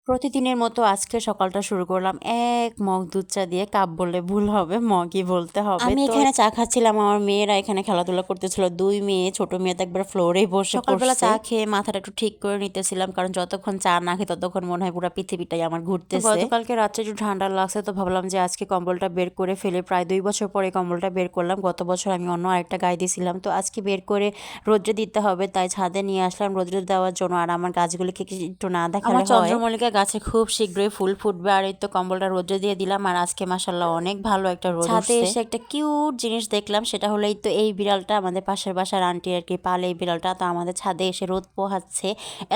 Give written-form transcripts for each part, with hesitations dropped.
প্রতিদিনের মতো আজকে সকালটা শুরু করলাম এক মগ দুধ চা দিয়ে। কাপ বললে ভুল হবে, মগই বলতে হবে। আমি এখানে চা খাচ্ছিলাম, আমার মেয়েরা এখানে খেলাধুলা করতেছিল। দুই মেয়ে, ছোট মেয়ে তো একবার ফ্লোরেই বসে সকালবেলা চা খেয়ে মাথাটা একটু ঠিক করে নিতেছিলাম, কারণ যতক্ষণ চা না খেয়ে ততক্ষণ মনে হয় পুরো পৃথিবীটাই আমার ঘুরতেছে। গতকালকে রাত্রে একটু ঠান্ডা লাগছে, তো ভাবলাম যে আজকে কম্বলটা বের করে ফেলে। প্রায় 2 বছর পরে কম্বলটা বের করলাম। গত বছর আমি অন্য আরেকটা গায়ে দিয়েছিলাম, তো আজকে বের করে রোদ্রে দিতে হবে, তাই ছাদে নিয়ে আসলাম রোদ্রে দেওয়ার জন্য। আর আমার গাছগুলিকে একটু না দেখালে হয়। চন্দ্রমল্লিকা গাছে খুব শীঘ্রই ফুল ফুটবে। আর এই তো কম্বলটা রোদ্রে দিয়ে দিলাম, আর আজকে মাশাআল্লাহ অনেক ভালো একটা রোদ উঠছে। ছাদে এসে একটা কিউট জিনিস দেখলাম, সেটা হলো এই বিড়ালটা, আমাদের পাশের বাসার আন্টি আর কি পালে এই বিড়ালটা। তো আমাদের ছাদে এসে রোদ পোহাচ্ছে,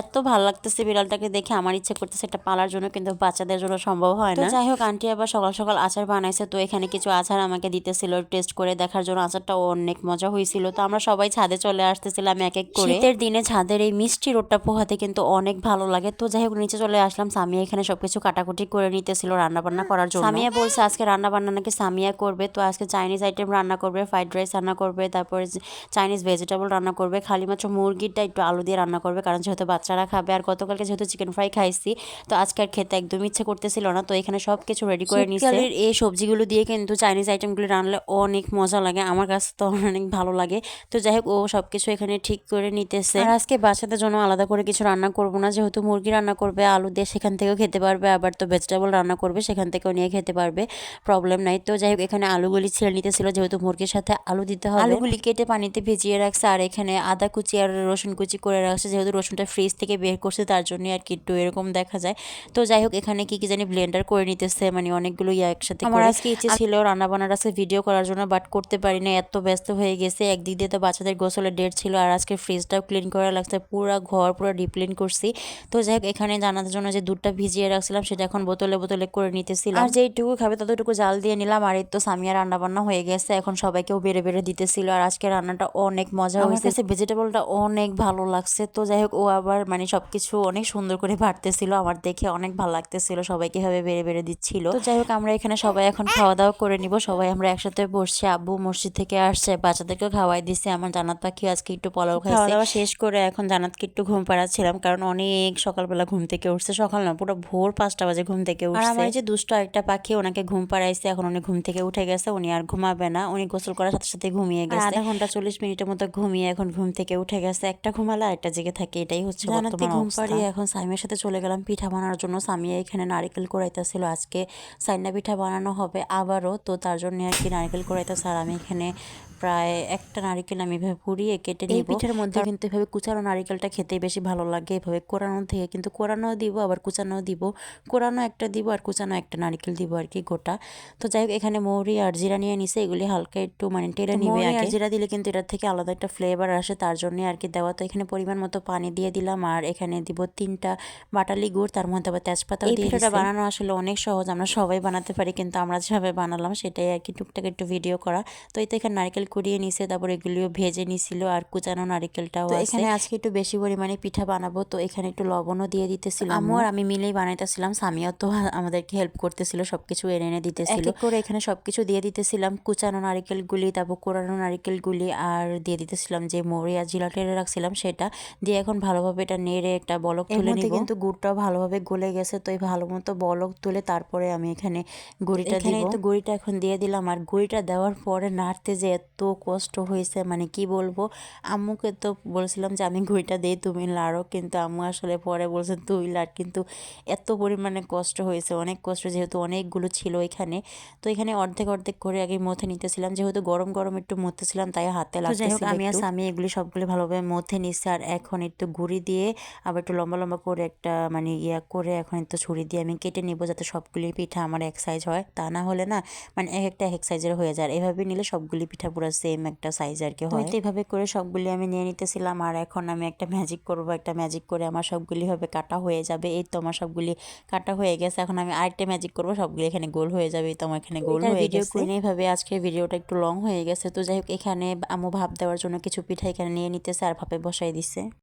এত ভালো লাগতেছে বিড়ালটাকে দেখে। আমার ইচ্ছে করতেছে একটা পালার জন্য, কিন্তু বাচ্চাদের জন্য সম্ভব হয় না। যাই হোক, আন্টি আবার সকাল সকাল আচার বানাইছে, তো এখানে কিছু আচার আমাকে দিতেছিল টেস্ট করে দেখার জন্য। আচারটা অনেক মজা হয়েছিল। তো আমরা সবাই ছাদে চলে আসতেছিলাম এক এক করে। শীতের দিনে ছাদের এই মিষ্টি রোদটা পোহাতে কিন্তু অনেক ভালো লাগে। তো যাই হোক, নিচে চলে আসলাম। সামিয়া এখানে সবকিছু কাটাকুটি করে নিতেছিল রান্নাবান্না করার জন্য। সামিয়া বলছে আজকে রান্নাবান্না নাকি সামিয়া করবে। তো আজকে চাইনিজ আইটেম রান্না করবে, ফ্রাইড রাইস রান্না করবে, তারপরে চাইনিজ ভেজিটেবল রান্না করবে। খালি মাত্র মুরগিটা একটু আলু দিয়ে রান্না করবে, কারণ যেহেতু বাচ্চারা খাবে। আর গতকালকে যেহেতু চিকেন ফ্রাই খাইছি, তো আজকে আর খেতে একদম ইচ্ছে করতেছিল না। তো এখানে সব কিছু রেডি করে নিচ্ছে। এই সবজিগুলো দিয়ে কিন্তু চাইনিজ আইটেমগুলো রান্নালে অনেক মজা লাগে, আমার কাছে তো অনেক ভালো লাগে। তো যাই হোক, ও সব কিছু এখানে ঠিক করে নিতেছে। আর আজকে বাচ্চাদের জন্য আলাদা করে কিছু রান্না করবো না, যেহেতু মুরগি রান্না করবে আলু দিয়ে, সেখান থেকেও খেতে পারবে। আবার তো ভেজিটেবল রান্না করবে, সেখান থেকেও নিয়ে খেতে পারবে, প্রবলেম নাই। তো যাই হোক, এখানে আলুগুলি ছেড়ে নিতেছিল, যেহেতু মুরগির সাথে আলু দিতে হবে। আলুগুলি কেটে পানিতে ভিজিয়ে রাখছে, আর এখানে আদা কুচি আর রসুন কুচি করে রাখছে, যেহেতু রসুনটা ফ্রিজ থেকে বের করছে তার জন্য আর কি একটু এরকম দেখা যায়। তো যাই হোক, এখানে কি জানি ব্লেন্ডার করে নিতেছে, মানে অনেকগুলো একসাথে। আমার আজকে ইচ্ছে ছিল রান্না বান্নার আজকে ভিডিও করার জন্য, বাট করতে পারি না, এত ব্যস্ত হয়ে গেছে। একদিক দিয়ে তো বাচ্চাদের গোসলের ডেট ছিল, আর আজকে ফ্রিজটাও ক্লিন করা লাগছে, পুরো ঘর পুরো ডিপ ক্লিন করছি। তো যাই হোক, এখানে জানার জন্য যে দুধটা ভিজিয়ে রাখছিলাম, সেটা এখন বোতলে বোতলে করে নিতেছিলাম। আর যেইটুকু খাবে ততটুকু জাল দিয়ে নিলাম। আর এই তো সামিয়া রান্না বান্না হয়ে গেছে, এখন সবাইকেও বেড়ে বেড়ে দিতেছিল। আর আজকে রান্নাটা অনেক মজা হয়েছে, ভেজিটেবলটা অনেক ভালো লাগছে। তো যাই হোক, ও আবার মানে সবকিছু অনেক সুন্দর করে ভাটতেছিল, আমার দেখে অনেক ভালো লাগতেছিল, সবাইকে ভাবে বেড়ে বেড়ে দিচ্ছিল। তো যাই হোক, আমরা এখানে সবাই এখন খাওয়া দাওয়া করে নিব। সবাই আমরা একসাথে বসছি, আব্বু মসজিদ থেকে আসছে, বাচ্চাদেরকেও খাওয়াই দিছে। আমার জান্নাত পাখি আজকে একটু পোলাও খাইছে। খাওয়া দাওয়া শেষ করে এখন জান্নাতকে একটু ঘুম পাড়াচ্ছিলাম, কারণ অনেক সকালবেলা ঘুম থেকে উঠছে। সকাল না, পুরো ভোর 5টা বাজে ঘুম থেকে উঠছে। আর আমার যে দুষ্ট একটা পাখি, ওনাকে ঘুম পাড়াইছে, এখন উনি ঘুম থেকে উঠে গেছে, উনি আর ঘুমাবে না, উনি গোসল করার সাথে সাথে ঘুমিয়ে গেছে। আধা ঘন্টা 40 মিনিটের মতো ঘুমিয়ে এখন ঘুম থেকে উঠে গেছে। একটা ঘুমালে আরেকটা জেগে থাকে, এটাই হচ্ছে বর্তমান ঘুম পাড়িয়ে এখন সাইমের সাথে চলে গেলাম পিঠা বানানোর জন্য। সামিয়া এখানে নারিকেল কুড়াইতেছিল, আজকে সাইনা পিঠা বানানো হবে আবারও, তো তার জন্য আর কি নারিকেল কুড়াইতেছে। আর আমি এখানে প্রায় একটা নারিকেল আমি এভাবে পুড়িয়ে কেটে নিব। এই পিঠার মধ্যে কিন্তু এভাবে কুচানো নারিকেলটা খেতে বেশি ভালো লাগে, এভাবে কোরানো থেকে কিন্তু কোরানো দিব, আবার কুচানো দিব, কোরানো একটা দিব আর কুচানো একটা নারিকেল দিব আর কি গোটা। তো যাই হোক, এখানে মৌরি আর জিরা নিয়ে নিছে, এগুলি হালকা একটু মানে টেলে নিবে আগে। আর জিরা দিলে কিন্তু এটার থেকে আলাদা একটা ফ্লেভার আসে, তার জন্য আর কি দেওয়া। তো এখানে পরিমাণ মতো পানি দিয়ে দিলাম, আর এখানে দিব 3টা বাটালি গুড়, তার মধ্যে আবার তেজপাতাও দিয়ে দিলাম। এটা বানানো আসলে অনেক সহজ, আমরা সবাই বানাতে পারি, কিন্তু আমরা যেভাবে বানালাম সেটাই আর কি টুকটাক একটু ভিডিও করা। তো এই তো এখানে নারকেল কুড়িয়ে নিছে, তারপর এগুলিও ভেজে নিছিল, আর কুচানো নারিকেলটাও আছে। এখানে আজকে একটু বেশি পরিমাণে পিঠা বানাবো, তো এখানে একটু লবণও দিয়ে দিতেছিলাম। আম্মু আর আমি মিলেই বানাইতেছিলাম, সামিয়া তো আমাদেরকে হেল্প করতেছিল, সবকিছু এনে এনে দিতেছিল। এক এক করে এখানে সবকিছু দিয়ে দিতেছিলাম, কুচানো নারিকেলগুলি, তারপর কোরানো নারিকেলগুলি, আর দিয়ে দিতেছিলাম যে মৌরি আর জিরা টেরে রাখছিলাম সেটা দিয়ে। এখন ভালোভাবে এটা নেড়ে একটা বলক তুলে নিব। কিন্তু গুড়টাও ভালোভাবে গলে গেছে, তো এই ভালো মতো বলক তুলে তারপরে আমি এখানে গুঁড়িটা দিব। তো গুঁড়িটা এখন দিয়ে দিলাম, আর গুঁড়িটা দেওয়ার পরে নাড়তে যে এত কষ্ট হয়েছে, মানে কি বলবো। আম্মুকে তো বলছিলাম যে আমি গুঁড়িটা দিই, তুমি লাড়ো, কিন্তু আম্মু আসলে পরে বলছে তুই লাড়। কিন্তু এত পরিমাণে কষ্ট হয়েছে, অনেক কষ্ট, যেহেতু অনেকগুলো ছিল এখানে। তো এখানে অর্ধেক অর্ধেক করে আগে মথে নিতেছিলাম, যেহেতু গরম গরম একটু মথেছিলাম, তাই হাতে লাগতেছিল। আমি আর স্বামী এগুলি সবগুলি ভালোভাবে মথে নিচ্ছে, আর এখন একটু গুঁড়ি দিয়ে আবার একটু লম্বা লম্বা করে একটা মানে করে এখন একটু ছুরি দিয়ে আমি কেটে নিব, যাতে সবগুলি পিঠা আমার এক সাইজ হয়। তা না হলে না মানে এক এক সাইজের হয়ে যায়। এভাবে নিলে সবগুলি পিঠা পুরো সেম একটা সাইজ আর কি হয়। তো এইভাবে করে সবগুলি আমি নিয়ে নিতেছিলাম, আর এখন আমি একটা ম্যাজিক করব, একটা ম্যাজিক করে আমার সবগুলি হবে কাটা হয়ে যাবে। এই তো আমার সবগুলি কাটা হয়ে গেছে, এখন আমি আরেকটা ম্যাজিক করব, সবগুলি এখানে গোল হয়ে যাবে। তো আমার এখানে গোল হয়ে গেছে। এইভাবে আজকে ভিডিওটা একটু লং হয়ে গেছে। তো যাই হোক, এখানে আম্মু ভাপ দেওয়ার জন্য কিছু পিঠা এখানে নিয়ে নিতেছে আর ভাপে বসাই দিছে।